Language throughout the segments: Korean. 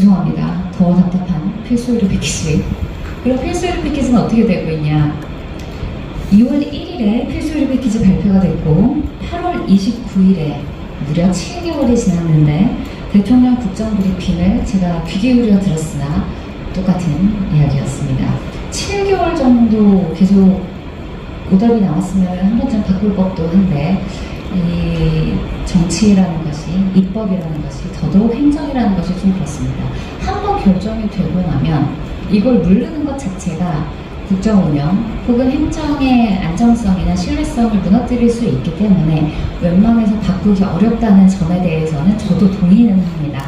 죄송합니다. 더 답답한 필수 의료 패키지. 그럼 필수 의료 패키지는 어떻게 되고 있냐? 2월 1일에 필수 의료 패키지 발표가 됐고 8월 29일에 무려 7개월이 지났는데 대통령 국정브리핑을 제가 귀 기울여 들었으나 똑같은 이야기였습니다. 7개월 정도 계속 오답이 나왔으면 한 번쯤 바꿀 법도 한데 이 정치라는 것이, 입법이라는 것이, 더더욱 행정이라는 것이 좀 그렇습니다. 한 번 결정이 되고 나면 이걸 물르는 것 자체가 국정 운영 혹은 행정의 안정성이나 신뢰성을 무너뜨릴 수 있기 때문에 웬만해서 바꾸기 어렵다는 점에 대해서는 저도 동의는 합니다.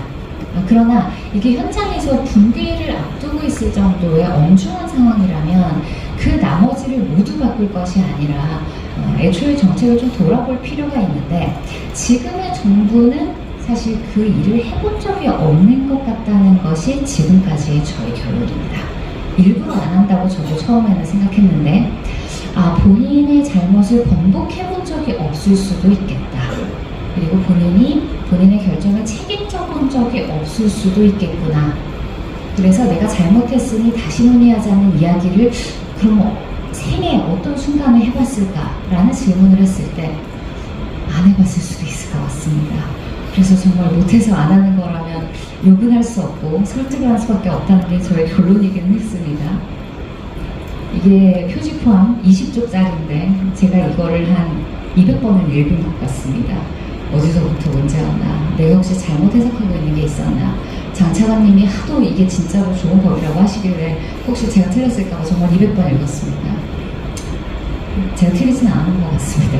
그러나 이게 현장에서 붕괴를 앞두고 있을 정도의 엄중한 상황이라면 그 나머지를 모두 바꿀 것이 아니라 애초에 정책을 좀 돌아볼 필요가 있는데 지금의 정부는 사실 그 일을 해본 적이 없는 것 같다는 것이 지금까지의 저의 결론입니다. 일부러 안 한다고 저도 처음에는 생각했는데 본인의 잘못을 번복해본 적이 없을 수도 있겠다. 그리고 본인의 결정을 책임져 본 적이 없을 수도 있겠구나. 그래서 내가 잘못했으니 다시 논의하자는 이야기를 그럼 생애 어떤 순간에 해봤을까라는 질문을 했을 때 안 해봤을 수도 있을 것 같습니다. 그래서 정말 못해서 안 하는 거라면 욕은 할 수 없고 설득을 할 수밖에 없다는 게 저의 결론이긴 했습니다. 이게 표지 포함 20쪽짜리인데 제가 이거를 한 200번을 읽은 것 같습니다. 어디서부터 언제였나, 내가 혹시 잘못 해석하고 있는 게 있었나, 장 차관님이 하도 이게 진짜로 좋은 법이라고 하시길래 혹시 제가 틀렸을까 봐 정말 200번 읽었습니다. 제가 틀리진 않은 것 같습니다.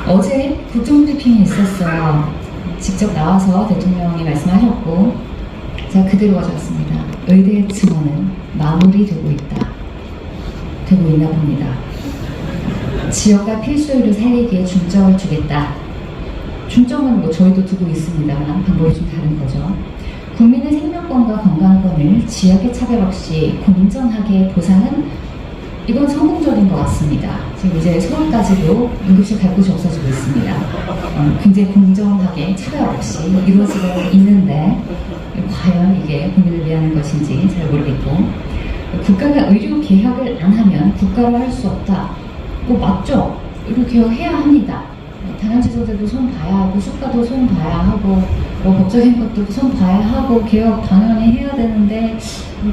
어제 국정브리핑이 있었어요. 직접 나와서 대통령이 말씀하셨고 제가 그대로 가져왔습니다. 의대 증원은 마무리되고 있다. 되고 있나 봅니다. 지역과 필수의료 살리기에 중점을 주겠다. 중점은 뭐 저희도 두고 있습니다만 방법이 좀 다른 거죠. 국민의 생명권과 건강권을 지역의 차별 없이 공정하게 보상은 이건 성공적인 것 같습니다. 지금 이제 서울까지도 응급실 갈 곳이 없어지고 있습니다. 굉장히 공정하게 차별 없이 이루어지고 있는데 과연 이게 국민을 위한 것인지 잘 모르겠고 국가가 의료 개혁을 안 하면 국가로 할 수 없다. 맞죠? 의료 개혁해야 합니다. 단연치소제도 손 봐야 하고 수가도 손 봐야 하고 법적인 것도 손 봐야 하고 개혁 당연히 해야 되는데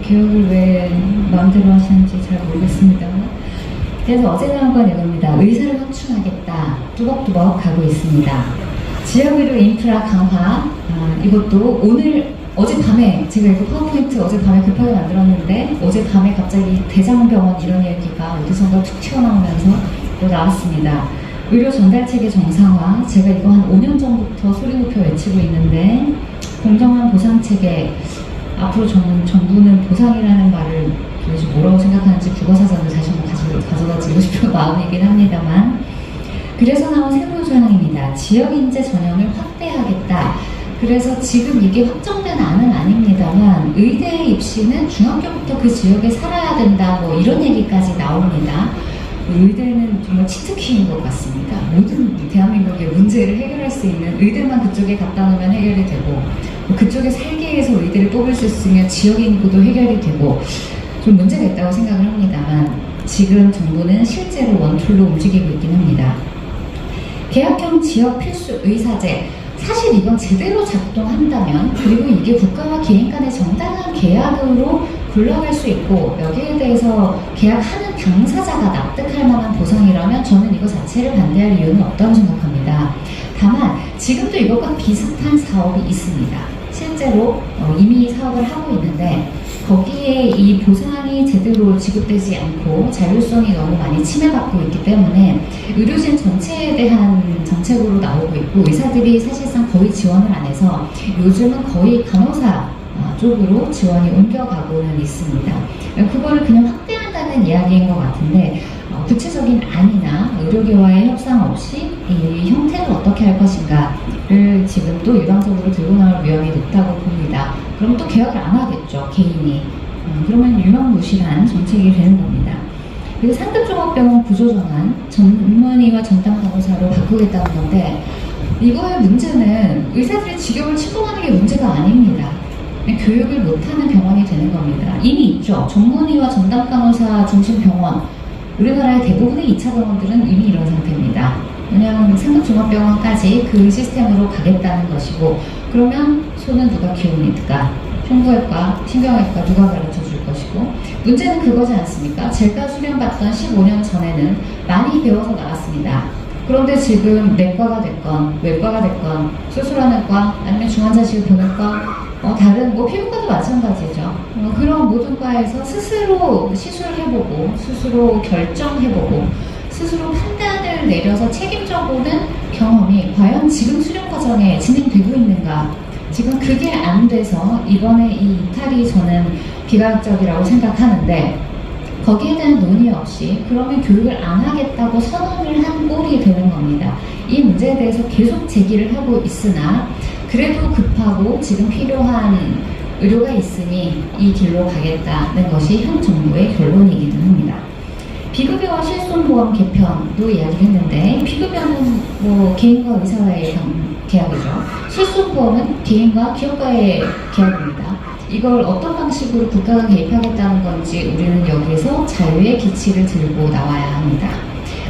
개혁을 왜 마음대로 하시는지 잘 모르겠습니다. 그래서 어제 나온 건 이겁니다. 의사를 확충하겠다. 뚜벅뚜벅 가고 있습니다. 지역의료 인프라 강화 이것도 어젯밤에 제가 이거 파워포인트 어젯밤에 급하게 만들었는데 어젯밤에 갑자기 대장병원 이런 얘기가 어디선가 툭 튀어나오면서 또 나왔습니다. 의료 전달체계 정상화, 제가 이거 한 5년 전부터 소리 높여 외치고 있는데 공정한 보상체계, 앞으로 정부는 보상이라는 말을 도대체 뭐라고 생각하는지 국어사전을 다시 한번 가져다 주고 싶은 마음이긴 합니다만 그래서 나온 새로운 조항입니다. 지역인재 전형을 확대하겠다. 그래서 지금 이게 확정된 안은 아닙니다만 의대 입시는 중학교부터 그 지역에 살아야 된다 뭐 이런 얘기까지 나옵니다. 의대는 정말 치트키인 것 같습니다. 모든 대한민국의 문제를 해결할 수 있는 의대만 그쪽에 갖다 놓으면 해결이 되고 그쪽에 살기 위해서 의대를 뽑을 수 있으면 지역 인구도 해결이 되고 좀 문제가 있다고 생각을 합니다만 지금 정부는 실제로 원툴로 움직이고 있긴 합니다. 계약형 지역 필수 의사제 사실 이건 제대로 작동한다면 그리고 이게 국가와 개인 간의 정당한 계약으로 굴러갈 수 있고 여기에 대해서 계약하는 당사자가 납득할 만한 보상이라면 저는 이거 자체를 반대할 이유는 없다고 생각합니다. 다만 지금도 이것과 비슷한 사업이 있습니다. 실제로 이미 사업을 하고 있는데 거기에 이 보상이 제대로 지급되지 않고 자율성이 너무 많이 침해받고 있기 때문에 의료진 전체에 대한 정책으로 나오고 있고 의사들이 사실상 거의 지원을 안 해서 요즘은 거의 간호사 쪽으로 지원이 옮겨가고는 있습니다. 그거를 그냥 확대한다는 이야기인 것 같은데 구체적인 안이나 의료계와의 협상 없이 이 형태를 어떻게 할 것인가를 지금 또 일방적으로 들고 나올 위험이 높다고 봅니다. 그럼 또 개혁을 안 하겠죠, 개인이. 그러면 유명무실한 정책이 되는 겁니다. 그리고 상급종합병원 구조전환, 전문의와 전담 간호사로 바꾸겠다는 건데 이거의 문제는 의사들의 직업을 침범하는 게 문제가 아닙니다. 교육을 못하는 병원이 되는 겁니다. 이미 있죠. 전문의와 전담 간호사 중심 병원. 우리나라의 대부분의 2차 병원들은 이미 이런 상태입니다. 그냥 상급종합병원까지 그 시스템으로 가겠다는 것이고, 그러면 손은 누가 키웁니까? 흉부외과, 신경외과 누가 가르쳐 줄 것이고, 문제는 그거지 않습니까? 제가 수련받던 15년 전에는 많이 배워서 나왔습니다. 그런데 지금 내과가 됐건 외과가 됐건 수술하는 과 아니면 중환자실 보는 과 다른 피부과도 마찬가지죠. 그런 모든 과에서 스스로 시술해보고 스스로 결정해보고 스스로 판단을 내려서 책임져 보는 경험이 과연 지금 수련 과정에 진행되고 있는가? 지금 그게 안 돼서 이번에 이 이탈이 저는 비과학적이라고 생각하는데, 거기에 대한 논의 없이 그러면 교육을 안 하겠다고 선언을 한 꼴이 되는 겁니다. 이 문제에 대해서 계속 제기를 하고 있으나 그래도 급하고 지금 필요한 의료가 있으니 이 길로 가겠다는 것이 현 정부의 결론이기도 합니다. 비급여와 실손보험 개편도 이야기를 했는데, 비급여는 개인과 의사와의 계약이죠. 실손보험은 개인과 기업과의 계약입니다. 이걸 어떤 방식으로 국가가 개입하겠다는 건지 우리는 여기에서 자유의 기치를 들고 나와야 합니다.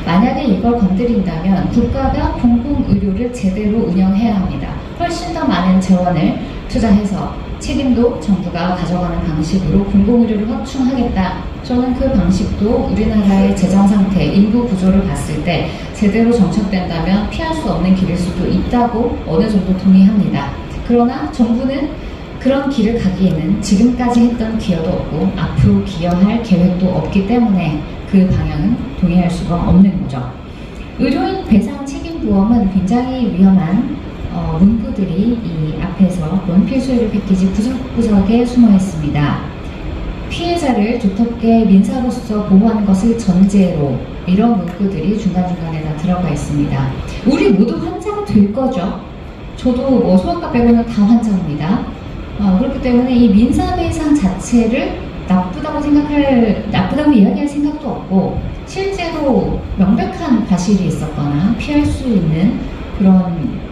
만약에 이걸 건드린다면 국가가 공공의료를 제대로 운영해야 합니다. 훨씬 더 많은 재원을 투자해서 책임도 정부가 가져가는 방식으로 공공의료를 확충하겠다. 저는 그 방식도 우리나라의 재정 상태, 인구 구조를 봤을 때 제대로 정착된다면 피할 수 없는 길일 수도 있다고 어느 정도 동의합니다. 그러나 정부는 그런 길을 가기에는 지금까지 했던 기여도 없고 앞으로 기여할 계획도 없기 때문에 그 방향은 동의할 수가 없는 거죠. 의료인 배상 책임보험은 굉장히 위험한 문구들이 이 앞에서 원필수의료 패키지 구석구석에 숨어 있습니다. 피해자를 두텁게 민사로서 보호하는 것을 전제로, 이런 문구들이 중간중간에 다 들어가 있습니다. 우리 모두 환자가 될 거죠. 저도 소아과 빼고는 다 환자입니다. 그렇기 때문에 이 민사배상 자체를 나쁘다고 이야기할 생각도 없고, 실제로 명백한 과실이 있었거나 피할 수 있는 그런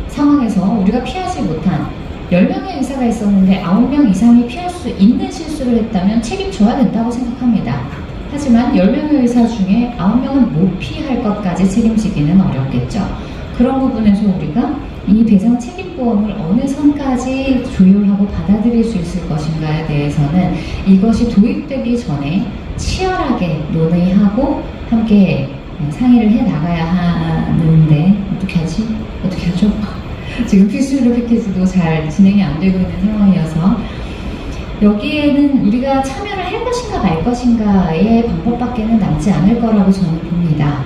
상황에서 우리가 피하지 못한 10명의 의사가 있었는데 9명 이상이 피할 수 있는 실수를 했다면 책임져야 된다고 생각합니다. 하지만 10명의 의사 중에 9명은 못 피할 것까지 책임지기는 어렵겠죠. 그런 부분에서 우리가 이 배상 책임보험을 어느 선까지 조율하고 받아들일 수 있을 것인가에 대해서는 이것이 도입되기 전에 치열하게 논의하고 함께 상의를 해 나가야 하는데, 어떻게 하죠? 지금 필수의료 패키지도 잘 진행이 안 되고 있는 상황이어서 여기에는 우리가 참여를 할 것인가 말 것인가의 방법밖에는 남지 않을 거라고 저는 봅니다.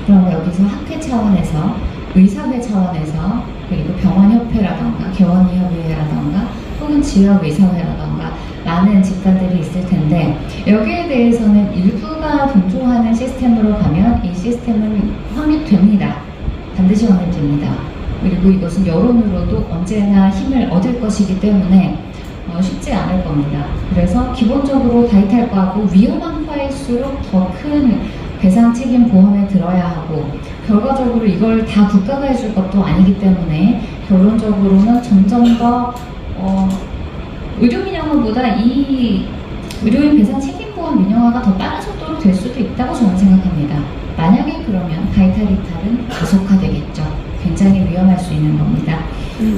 그럼 여기서 학회 차원에서, 의사회 차원에서, 그리고 병원협회라던가 개원의협의회라던가 혹은 지역의사회라던가 많은 집단들이 있을 텐데, 여기에 대해서는 일부가 동조하는 시스템으로 가면 이 시스템은 확립됩니다. 반드시 확립됩니다. 그리고 이것은 여론으로도 언제나 힘을 얻을 것이기 때문에 쉽지 않을 겁니다. 그래서 기본적으로 바이탈 과고 위험한 과일수록 더 큰 배상 책임 보험에 들어야 하고, 결과적으로 이걸 다 국가가 해줄 것도 아니기 때문에 결론적으로는 점점 더 의료 민영화보다 이 의료인 배상 책임 보험 민영화가 더 빠른 속도로 될 수도 있다고 저는 생각합니다. 만약에 그러면 바이탈 이탈은 가속화되겠죠. 굉장히 위험할 수 있는 겁니다.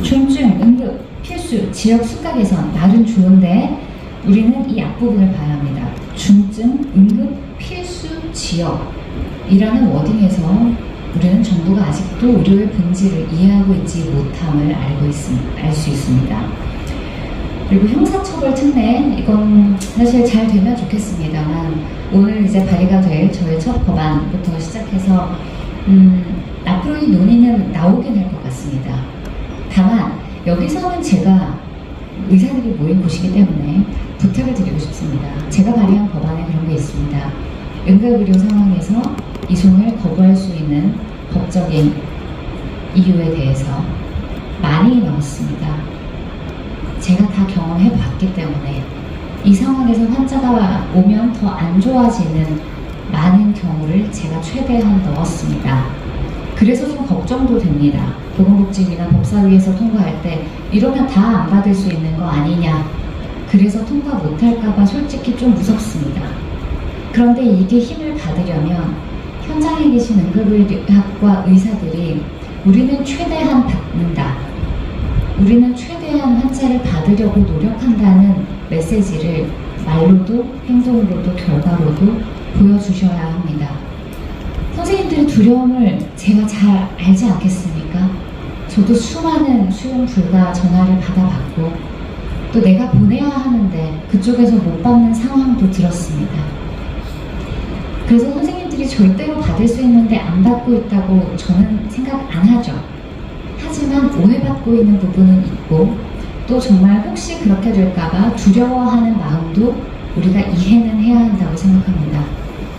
중증, 응급, 필수, 지역 수가 개선, 말은 좋은데 우리는 이 앞부분을 봐야 합니다. 중증, 응급, 필수, 지역이라는 워딩에서 우리는 정부가 아직도 의료의 본질을 이해하고 있지 못함을 알 수 있습니다. 그리고 형사처벌 특례, 이건 사실 잘 되면 좋겠습니다만 오늘 이제 발의가 될 저의 첫 법안부터 시작해서 앞으로 이 논의는 나오긴 할 것 같습니다. 다만 여기서는 제가 의사들이 모인 곳이기 때문에 부탁을 드리고 싶습니다. 제가 발의한 법안에 그런 게 있습니다. 응급의료 상황에서 이송을 거부할 수 있는 법적인 이유에 대해서 많이 넣었습니다. 제가 다 경험해 봤기 때문에 이 상황에서 환자가 오면 더 안 좋아지는 많은 경우를 제가 최대한 넣었습니다. 그래서 좀 걱정도 됩니다. 보건복지위나 법사위에서 통과할 때 이러면 다 안 받을 수 있는 거 아니냐. 그래서 통과 못할까봐 솔직히 좀 무섭습니다. 그런데 이게 힘을 받으려면 현장에 계신 응급의학과 의사들이 우리는 최대한 받는다. 우리는 최대한 환자를 받으려고 노력한다는 메시지를 말로도 행동으로도 결과로도 보여주셔야 합니다. 선생님들의 두려움을 제가 잘 알지 않겠습니까? 저도 수많은 수용 불가 전화를 받아봤고 또 내가 보내야 하는데 그쪽에서 못 받는 상황도 들었습니다. 그래서 선생님들이 절대로 받을 수 있는데 안 받고 있다고 저는 생각 안 하죠. 하지만 오해받고 있는 부분은 있고 또 정말 혹시 그렇게 될까봐 두려워하는 마음도 우리가 이해는 해야 한다고 생각합니다.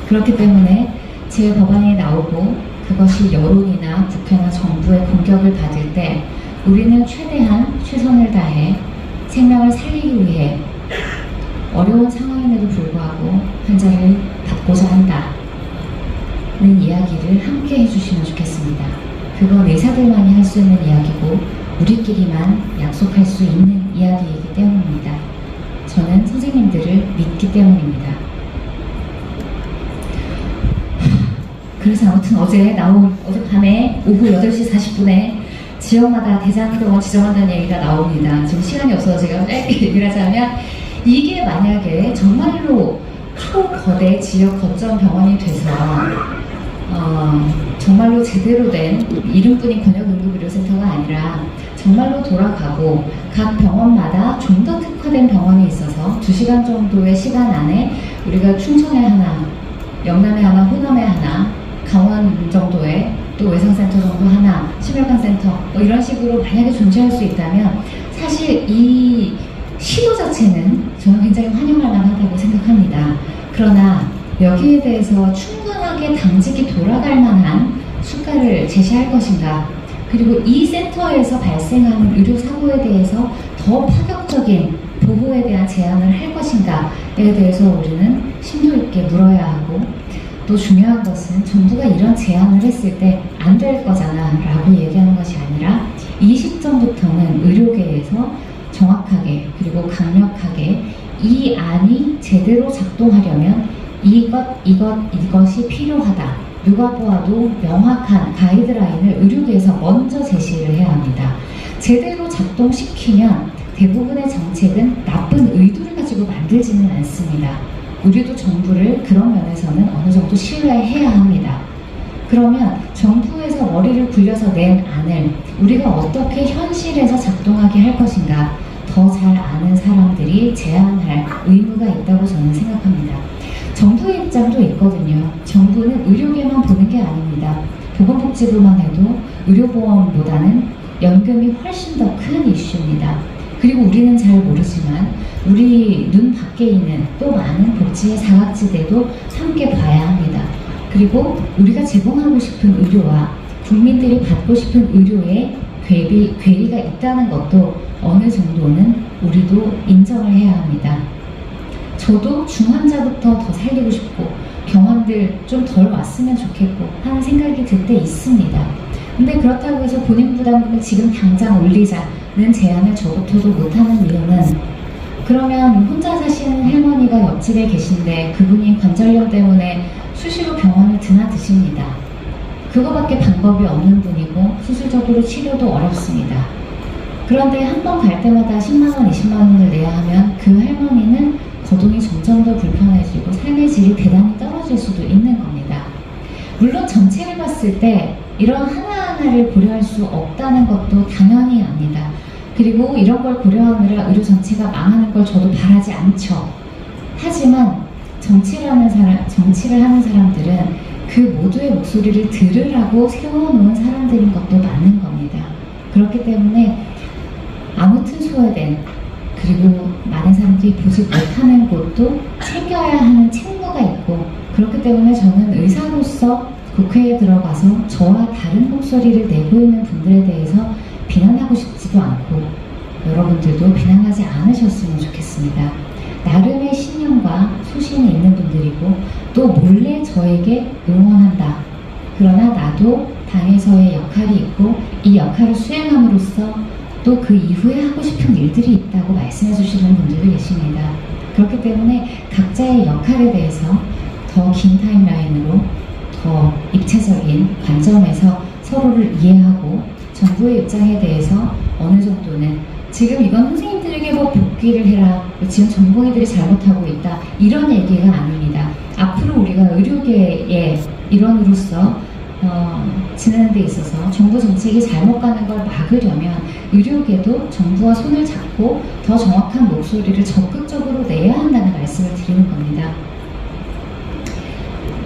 그렇기 때문에 제 법안이 나오고 그것이 여론이나 국회나 정부의 공격을 받을 때 우리는 최대한 최선을 다해 생명을 살리기 위해 어려운 상황임에도 불구하고 환자를 받고자 한다는 이야기를 함께 해주시면 좋겠습니다. 그건 의사들만이 할 수 있는 이야기고 우리끼리만 약속할 수 있는 이야기이기 때문입니다. 저는 선생님들을 믿기 때문입니다. 그래서 아무튼 어젯밤에 오후 8시 40분에 지역마다 대장병원 지정한다는 얘기가 나옵니다. 지금 시간이 없어서 제가 짧게 얘기를 하자면 이게 만약에 정말로 초거대 지역 거점 병원이 돼서 정말로 제대로 된 이름뿐인 권역응급의료센터가 아니라 정말로 돌아가고 각 병원마다 좀 더 특화된 병원이 있어서 2시간 정도의 시간 안에 우리가 충청에 하나, 영남에 하나, 호남에 하나, 강원 정도에 또 외상센터 정도 하나, 심혈관센터 뭐 이런 식으로 만약에 존재할 수 있다면 사실 이 시도 자체는 저는 굉장히 환영할 만하다고 생각합니다. 그러나 여기에 대해서 충분하게 당직이 돌아갈 만한 수가를 제시할 것인가, 그리고 이 센터에서 발생하는 의료사고에 대해서 더 파격적인 보호에 대한 제안을 할 것인가에 대해서 우리는 심도 있게 물어야 하고, 또 중요한 것은 정부가 이런 제안을 했을 때 안 될 거잖아 라고 얘기하는 것이 아니라 이 시점부터는 의료계에서 정확하게 그리고 강력하게 이 안이 제대로 작동하려면 이것이 필요하다. 누가 보아도 명확한 가이드라인을 의료계에서 먼저 제시를 해야 합니다. 제대로 작동시키면 대부분의 정책은 나쁜 의도를 가지고 만들지는 않습니다. 우리도 정부를 그런 면에서는 어느 정도 신뢰해야 합니다. 그러면 정부에서 머리를 굴려서 낸 안을 우리가 어떻게 현실에서 작동하게 할 것인가 더 잘 아는 사람들이 제안할 의무가 있다고 저는 생각합니다. 정부의 입장도 있거든요. 정부는 의료계만 보는 게 아닙니다. 보건복지부만 해도 의료보험보다는 연금이 훨씬 더 큰 이슈입니다. 그리고 우리는 잘 모르지만 우리 눈 밖에 있는 또 많은 복지의 사각지대도 함께 봐야 합니다. 그리고 우리가 제공하고 싶은 의료와 국민들이 받고 싶은 의료에 괴리가 있다는 것도 어느 정도는 우리도 인정을 해야 합니다. 저도 중환자부터 더 살리고 싶고 병원들 좀 덜 왔으면 좋겠고 하는 생각이 들 때 있습니다. 근데 그렇다고 해서 본인 부담금을 지금 당장 올리자는 제안을 저부터도 못하는 이유는, 그러면 혼자 사시는 할머니가 옆집에 계신데 그분이 관절염 때문에 수시로 병원을 드나드십니다. 그거밖에 방법이 없는 분이고 수술적으로 치료도 어렵습니다. 그런데 한 번 갈 때마다 10만원, 20만원을 내야 하면 그 할머니는 거동이 점점 더 불편해지고 삶의 질이 대단히 떨어질 수도 있는 겁니다. 물론 전체를 봤을 때 이런 하나하나를 고려할 수 없다는 것도 당연히 압니다. 그리고 이런 걸 고려하느라 의료 전체가 망하는 걸 저도 바라지 않죠. 하지만 정치를 하는 사람들은 그 모두의 목소리를 들으라고 세워놓은 사람들인 것도 맞는 겁니다. 그렇기 때문에 아무튼 소외된, 그리고 많은 사람들이 보지 못하는 곳도 챙겨야 하는 책무가 있고, 그렇기 때문에 저는 의사로서 국회에 들어가서 저와 다른 목소리를 내고 있는 분들에 대해서 비난하고 싶지도 않고 여러분들도 비난하지 않으셨으면 좋겠습니다. 나름의 신념과 소신이 있는 분들이고 또 몰래 저에게 응원한다. 그러나 나도 당에서의 역할이 있고 이 역할을 수행함으로써 또 그 이후에 하고 싶은 일들이 있다고 말씀해 주시는 분들도 계십니다. 그렇기 때문에 각자의 역할에 대해서 더 긴 타임라인으로 더 입체적인 관점에서 서로를 이해하고 정부의 입장에 대해서 어느 정도는 지금 이건 선생님들에게 뭐 복귀를 해라, 지금 전공의들이 잘못하고 있다, 이런 얘기가 아닙니다. 앞으로 우리가 의료계의 일원으로서 지내는 데 있어서 정부 정책이 잘못 가는 걸 막으려면 의료계도 정부와 손을 잡고 더 정확한 목소리를 적극적으로 내야 한다는 말씀을 드리는 겁니다.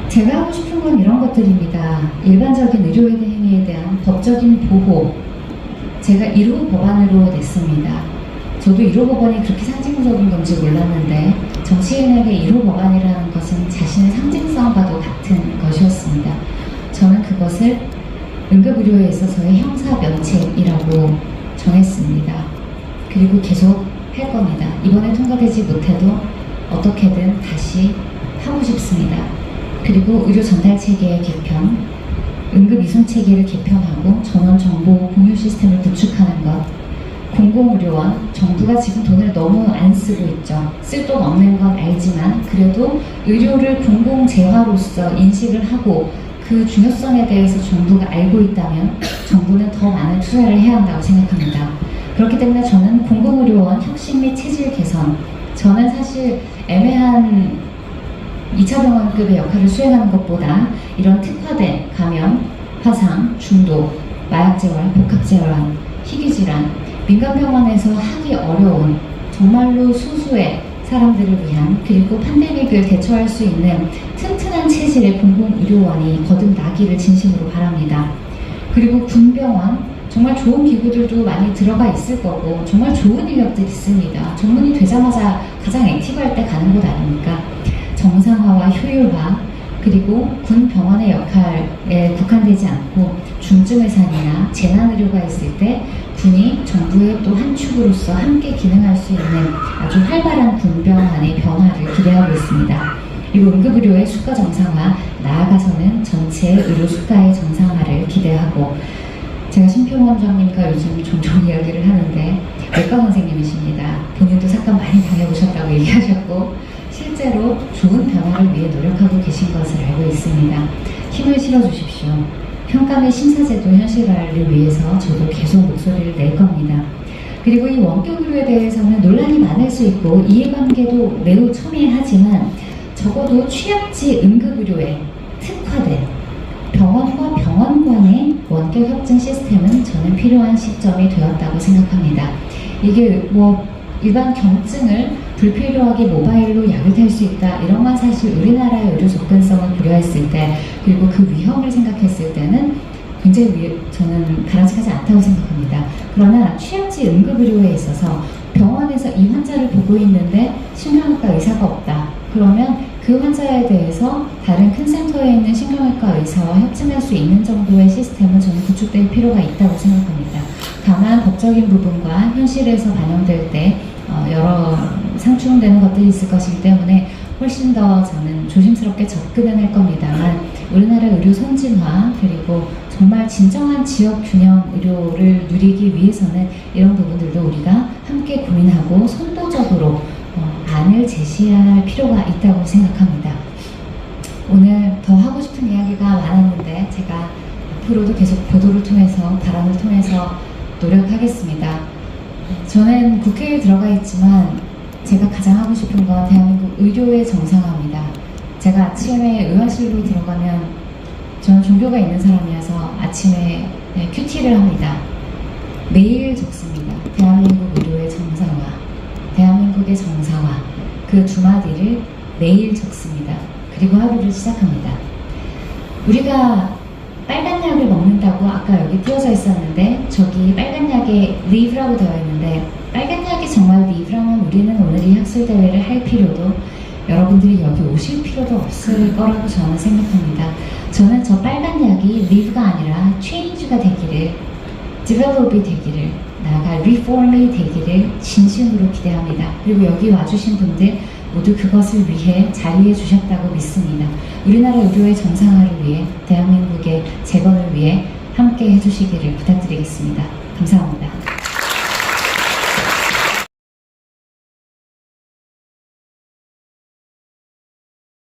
제가 하고 싶은 건 이런 것들입니다. 일반적인 의료에 대한 행위에 대한 법적인 보호, 제가 1호 법안으로 냈습니다. 저도 1호 법안이 그렇게 상징적인 건지 몰랐는데 정치인에게 1호 법안이라는 것은 자신의 상징성과도 같은 것이었습니다. 저는 그것을 응급의료에 있어서의 형사면책이라고 정했습니다. 그리고 계속 할 겁니다. 이번에 통과되지 못해도 어떻게든 다시 하고 싶습니다. 그리고 의료 전달 체계의 개편, 응급 이송 체계를 개편하고 전원 정보 공유 시스템을 구축하는 것, 공공의료원, 정부가 지금 돈을 너무 안 쓰고 있죠. 쓸 돈 없는 건 알지만 그래도 의료를 공공재화로서 인식을 하고 그 중요성에 대해서 정부가 알고 있다면 정부는 더 많은 투자를 해야 한다고 생각합니다. 그렇기 때문에 저는 공공의료원 혁신 및 체질 개선, 저는 사실 애매한 2차 병원급의 역할을 수행하는 것보다 이런 특화된 감염, 화상, 중독, 마약재활, 복합재활, 희귀질환, 민간병원에서 하기 어려운 정말로 소수의 사람들을 위한, 그리고 팬데믹을 대처할 수 있는 튼튼한 체질의 공공의료원이 거듭나기를 진심으로 바랍니다. 그리고 군병원, 정말 좋은 기구들도 많이 들어가 있을 거고 정말 좋은 인력들이 있습니다. 전문의 되자마자 가장 액티브할 때 가는 곳 아닙니까? 정상화와 효율화, 그리고 군 병원의 역할에 국한되지 않고 중증의산이나 재난의료가 있을 때 군이 정부의 또 한 축으로서 함께 기능할 수 있는 아주 활발한 군병원의 변화를 기대하고 있습니다. 그리고 응급의료의 수가 정상화, 나아가서는 전체 의료 수가의 정상화를 기대하고, 제가 심평 원장님과 요즘 종종 이야기를 하는데 외과 선생님이십니다. 본인도 사건 많이 당해보셨다고 얘기하셨고 실제로 좋은 변화를 위해 노력하고 계신 것을 알고 있습니다. 힘을 실어주십시오. 평가 및 심사제도 현실화를 위해서 저도 계속 목소리를 낼 겁니다. 그리고 이 원격의료에 대해서는 논란이 많을 수 있고 이해관계도 매우 첨예하지만 적어도 취약지 응급의료에 특화된 병원과 병원 간의 원격 협증 시스템은 저는 필요한 시점이 되었다고 생각합니다. 이게 뭐 일반 경증을 불필요하게 모바일로 약을 탈 수 있다, 이런 건 사실 우리나라의 의료 접근성을 고려했을 때, 그리고 그 위험을 생각했을 때는 굉장히 저는 바람직하지 않다고 생각합니다. 그러나 취약지 응급의료에 있어서 병원에서 이 환자를 보고 있는데 신경외과 의사가 없다, 그러면 그 환자에 대해서 다른 큰 센터에 있는 신경외과 의사와 협진할 수 있는 정도의 시스템은 저는 구축될 필요가 있다고 생각합니다. 다만 법적인 부분과 현실에서 반영될 때 여러 상충되는 것들이 있을 것이기 때문에 훨씬 더 저는 조심스럽게 접근은 할 겁니다만, 우리나라 의료 선진화, 그리고 정말 진정한 지역 균형 의료를 누리기 위해서는 이런 부분들도 우리가 함께 고민하고 선도적으로 안을 제시할 필요가 있다고 생각합니다. 오늘 더 하고 싶은 이야기가 많았는데 제가 앞으로도 계속 보도를 통해서, 발언을 통해서 노력하겠습니다. 저는 국회에 들어가 있지만 제가 가장 하고 싶은 건 대한민국 의료의 정상화입니다. 제가 아침에 의원실로 들어가면, 저는 종교가 있는 사람이어서 아침에 큐티를 합니다. 매일 적습니다. 대한민국 의료의 정상화, 대한민국의 정상화, 그 두 마디를 매일 적습니다. 그리고 하루를 시작합니다. 우리가 빨간 약을 먹는다고 아까 여기 띄워져 있었는데, 저기 빨간 약에 리브라고 되어 있는데, 빨간 약이 정말 리브라면 우리는 오늘 이 학술대회를 할 필요도, 여러분들이 여기 오실 필요도 없을 거라고 저는 생각합니다. 저는 저 빨간 약이 리브가 아니라 체인지가 되기를, 디벨롭이 되기를, 나아가 리폼이 되기를 진심으로 기대합니다. 그리고 여기 와주신 분들 모두 그것을 위해 자리해 주셨다고 믿습니다. 우리나라 의료의 정상화를 위해, 대한민국의 재건을 위해 함께 해주시기를 부탁드리겠습니다. 감사합니다.